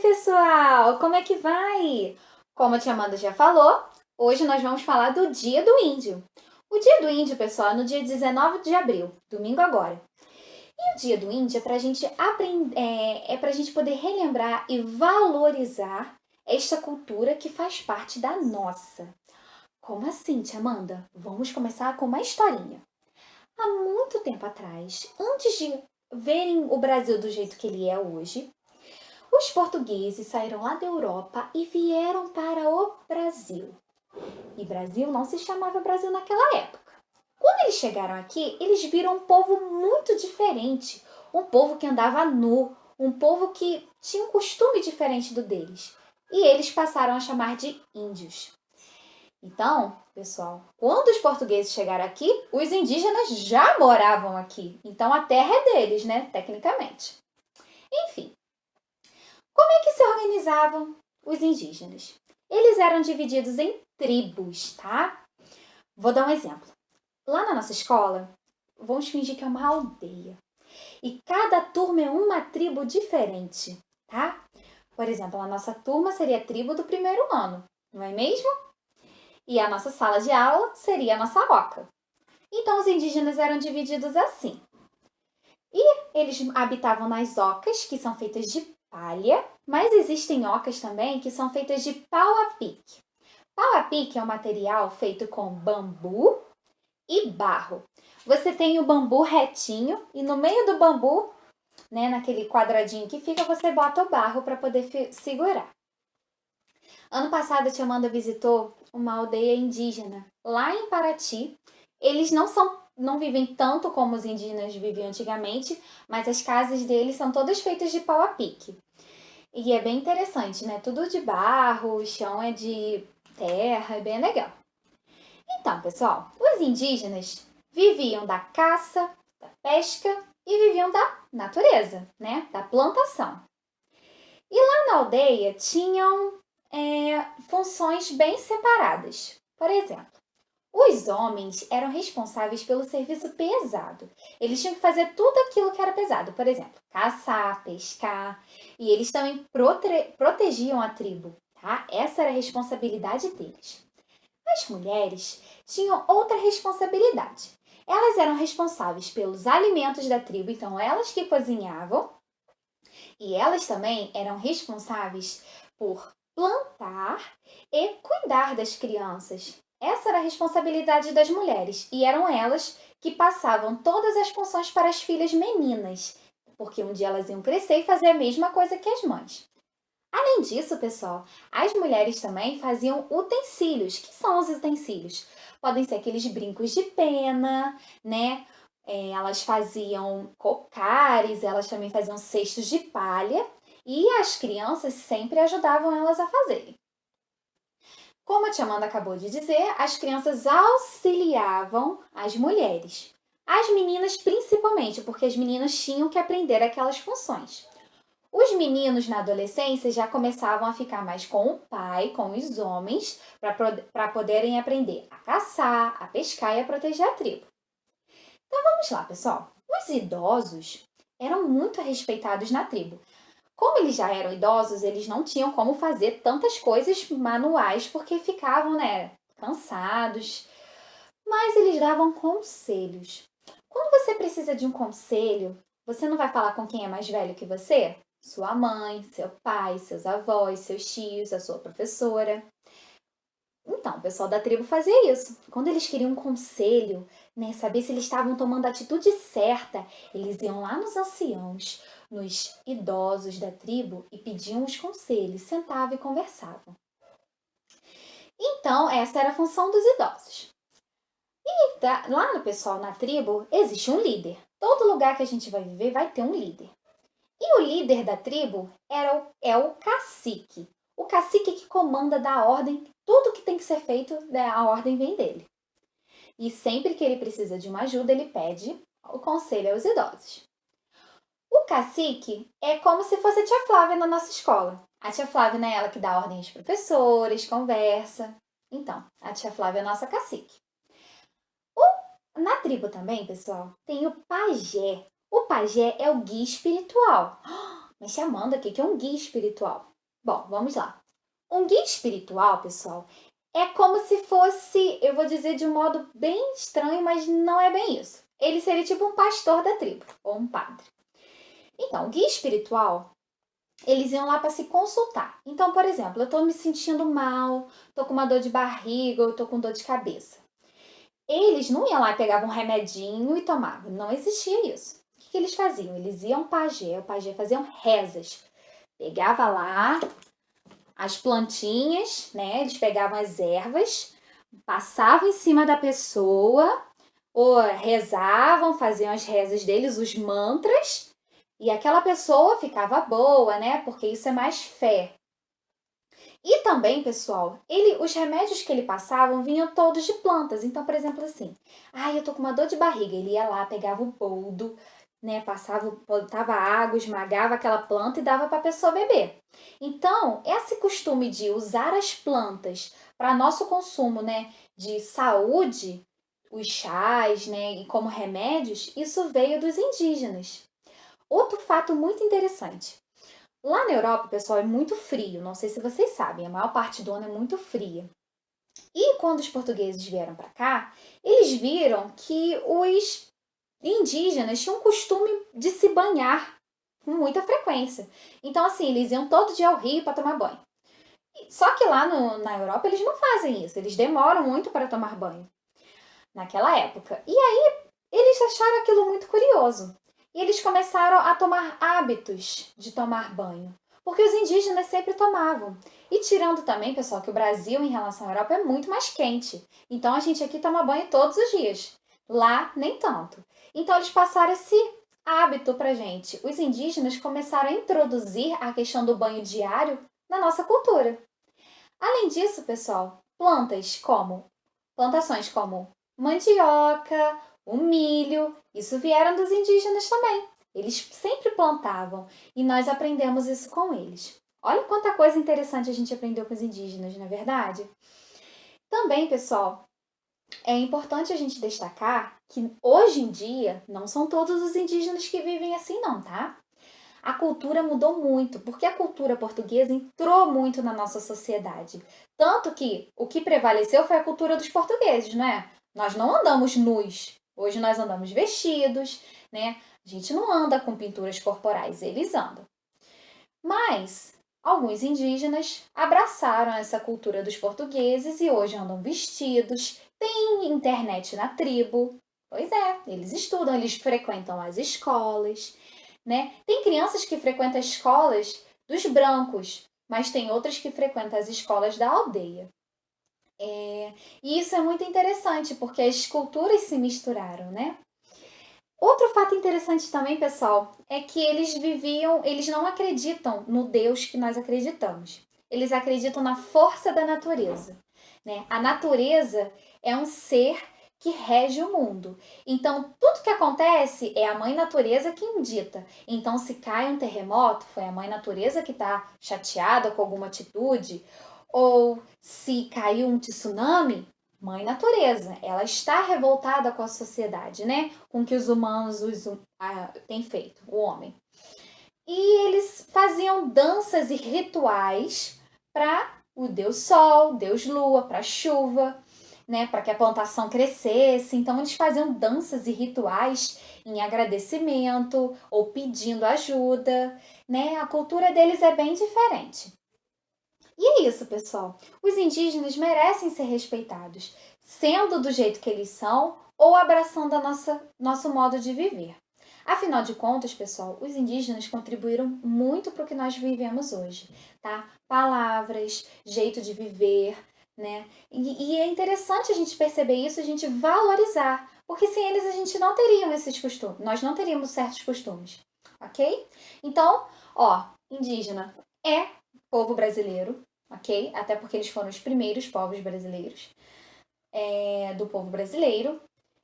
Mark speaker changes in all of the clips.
Speaker 1: pessoal! Como é que vai? Como a tia Amanda já falou, hoje nós vamos falar do Dia do Índio. O Dia do Índio, pessoal, é no dia 19 de abril, domingo agora. E o Dia do Índio é para a gente aprender, para a gente poder relembrar e valorizar esta cultura que faz parte da nossa. Como assim, tia Amanda? Vamos começar com uma historinha. Há muito tempo atrás, antes de verem o Brasil do jeito que ele é hoje, os portugueses saíram lá da Europa e vieram para o Brasil. E Brasil não se chamava Brasil naquela época. Quando eles chegaram aqui, eles viram um povo muito diferente. Um povo que andava nu, um povo que tinha um costume diferente do deles. E eles passaram a chamar de índios. Então, pessoal, quando os portugueses chegaram aqui, os indígenas já moravam aqui. Então a terra é deles, né? Tecnicamente. Enfim, como é que se organizavam os indígenas? Eles eram divididos em tribos, tá? Vou dar um exemplo. Lá na nossa escola, vamos fingir que é uma aldeia. E cada turma é uma tribo diferente, tá? Por exemplo, a nossa turma seria a tribo do primeiro ano, não é mesmo? E a nossa sala de aula seria a nossa oca. Então, os indígenas eram divididos assim. E eles habitavam nas ocas, que são feitas de palha, mas existem ocas também que são feitas de pau a pique. Pau a pique é um material feito com bambu e barro. Você tem o bambu retinho e no meio do bambu, né, naquele quadradinho que fica, você bota o barro para poder segurar. Ano passado, a tia Amanda visitou uma aldeia indígena lá em Paraty. Eles não vivem tanto como os indígenas viviam antigamente, mas as casas deles são todas feitas de pau a pique. E é bem interessante, né? Tudo de barro, o chão é de terra, é bem legal. Então, pessoal, os indígenas viviam da caça, da pesca e viviam da natureza, né? Da plantação. E lá na aldeia tinham funções bem separadas. Por exemplo, os homens eram responsáveis pelo serviço pesado. Eles tinham que fazer tudo aquilo que era pesado. Por exemplo, caçar, pescar. E eles também protegiam a tribo, tá? Essa era a responsabilidade deles. As mulheres tinham outra responsabilidade. Elas eram responsáveis pelos alimentos da tribo, então elas que cozinhavam. E elas também eram responsáveis por plantar e cuidar das crianças. Essa era a responsabilidade das mulheres e eram elas que passavam todas as funções para as filhas meninas, porque um dia elas iam crescer e fazer a mesma coisa que as mães. Além disso, pessoal, as mulheres também faziam utensílios. Que são os utensílios? Podem ser aqueles brincos de pena, né? Elas faziam cocares, elas também faziam cestos de palha e as crianças sempre ajudavam elas a fazerem. Como a tia Amanda acabou de dizer, as crianças auxiliavam as mulheres. As meninas principalmente, porque as meninas tinham que aprender aquelas funções. Os meninos na adolescência já começavam a ficar mais com o pai, com os homens, para poderem aprender a caçar, a pescar e a proteger a tribo. Então vamos lá, pessoal. Os idosos eram muito respeitados na tribo. Como eles já eram idosos, eles não tinham como fazer tantas coisas manuais porque ficavam, né, cansados. Mas eles davam conselhos. Quando você precisa de um conselho, você não vai falar com quem é mais velho que você? Sua mãe, seu pai, seus avós, seus tios, a sua professora. Então, o pessoal da tribo fazia isso. Quando eles queriam um conselho, né, saber se eles estavam tomando a atitude certa, eles iam lá nos anciãos, nos idosos da tribo e pediam os conselhos, sentavam e conversavam. Então, essa era a função dos idosos. E lá no pessoal na tribo, existe um líder. Todo lugar que a gente vai viver vai ter um líder. E o líder da tribo é o cacique. O cacique que comanda, dá a ordem, tudo que tem que ser feito, né, a ordem vem dele. E sempre que ele precisa de uma ajuda, ele pede o conselho aos idosos. O cacique é como se fosse a tia Flávia na nossa escola. A tia Flávia, né, ela que dá ordem aos professores, conversa. Então, a tia Flávia é a nossa cacique. Na tribo também, pessoal, tem o pajé. O pajé é o guia espiritual. Mas Amanda, o que é um guia espiritual? Bom, vamos lá. Um guia espiritual, pessoal, é como se fosse, eu vou dizer de um modo bem estranho, mas não é bem isso. Ele seria tipo um pastor da tribo, ou um padre. Então, o guia espiritual, eles iam lá para se consultar. Então, por exemplo, eu estou me sentindo mal, estou com uma dor de barriga, ou estou com dor de cabeça. Eles não iam lá e pegavam um remedinho e tomavam. Não existia isso. O que eles faziam? Eles iam pajé, o pajé faziam rezas. Pegava lá as plantinhas, né? Eles pegavam as ervas, passavam em cima da pessoa, ou rezavam, faziam as rezas deles, os mantras, e aquela pessoa ficava boa, né? Porque isso é mais fé. E também, pessoal, os remédios que ele passavam vinham todos de plantas. Então, por exemplo, assim, eu tô com uma dor de barriga. Ele ia lá, pegava o boldo, né, botava água, esmagava aquela planta e dava para a pessoa beber. Então, esse costume de usar as plantas para nosso consumo, né, de saúde, os chás, né, e como remédios, isso veio dos indígenas. Outro fato muito interessante. Lá na Europa, pessoal, é muito frio. Não sei se vocês sabem, a maior parte do ano é muito fria. E quando os portugueses vieram para cá, eles viram que os indígenas tinham o costume de se banhar com muita frequência. Então, assim, eles iam todo dia ao rio para tomar banho. Só que lá na Europa eles não fazem isso, eles demoram muito para tomar banho naquela época. E aí eles acharam aquilo muito curioso. E eles começaram a tomar hábitos de tomar banho. Porque os indígenas sempre tomavam. E tirando também, pessoal, que o Brasil, em relação à Europa, é muito mais quente. Então a gente aqui toma banho todos os dias. Lá, nem tanto. Então eles passaram esse hábito pra gente. Os indígenas começaram a introduzir a questão do banho diário na nossa cultura. Além disso, pessoal, plantações como mandioca, o milho, isso vieram dos indígenas também. Eles sempre plantavam e nós aprendemos isso com eles. Olha quanta coisa interessante a gente aprendeu com os indígenas, não é verdade? Também, pessoal, é importante a gente destacar que hoje em dia não são todos os indígenas que vivem assim não, tá? A cultura mudou muito, porque a cultura portuguesa entrou muito na nossa sociedade. Tanto que o que prevaleceu foi a cultura dos portugueses, não é? Nós não andamos nus. Hoje nós andamos vestidos, né? A gente não anda com pinturas corporais, eles andam. Mas alguns indígenas abraçaram essa cultura dos portugueses e hoje andam vestidos, tem internet na tribo. Pois é, eles estudam, eles frequentam as escolas, né? Tem crianças que frequentam as escolas dos brancos, mas tem outras que frequentam as escolas da aldeia. E isso é muito interessante, porque as culturas se misturaram, né? Outro fato interessante também, pessoal, é que eles não acreditam no Deus que nós acreditamos. Eles acreditam na força da natureza, né? A natureza é um ser que rege o mundo. Então, tudo que acontece é a mãe natureza que indita. Então, se cai um terremoto, foi a mãe natureza que está chateada com alguma atitude, ou se caiu um tsunami, mãe natureza, ela está revoltada com a sociedade, né? Com o que os humanos têm feito, o homem. E eles faziam danças e rituais para o Deus Sol, Deus Lua, para a chuva, né? Para que a plantação crescesse. Então eles faziam danças e rituais em agradecimento ou pedindo ajuda, né? A cultura deles é bem diferente. E é isso, pessoal. Os indígenas merecem ser respeitados, sendo do jeito que eles são ou abraçando nosso modo de viver. Afinal de contas, pessoal, os indígenas contribuíram muito para o que nós vivemos hoje, tá? Palavras, jeito de viver, né? E é interessante a gente perceber isso, a gente valorizar, porque sem eles a gente não teria esses costumes, nós não teríamos certos costumes, ok? Então, indígena é povo brasileiro, ok? Até porque eles foram os primeiros povos brasileiros, do povo brasileiro.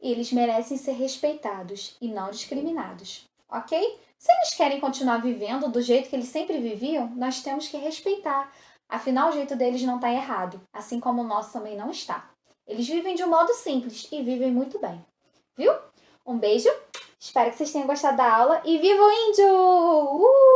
Speaker 1: E eles merecem ser respeitados e não discriminados, ok? Se eles querem continuar vivendo do jeito que eles sempre viviam, nós temos que respeitar. Afinal, o jeito deles não está errado, assim como o nosso também não está. Eles vivem de um modo simples e vivem muito bem, viu? Um beijo, espero que vocês tenham gostado da aula e viva o índio!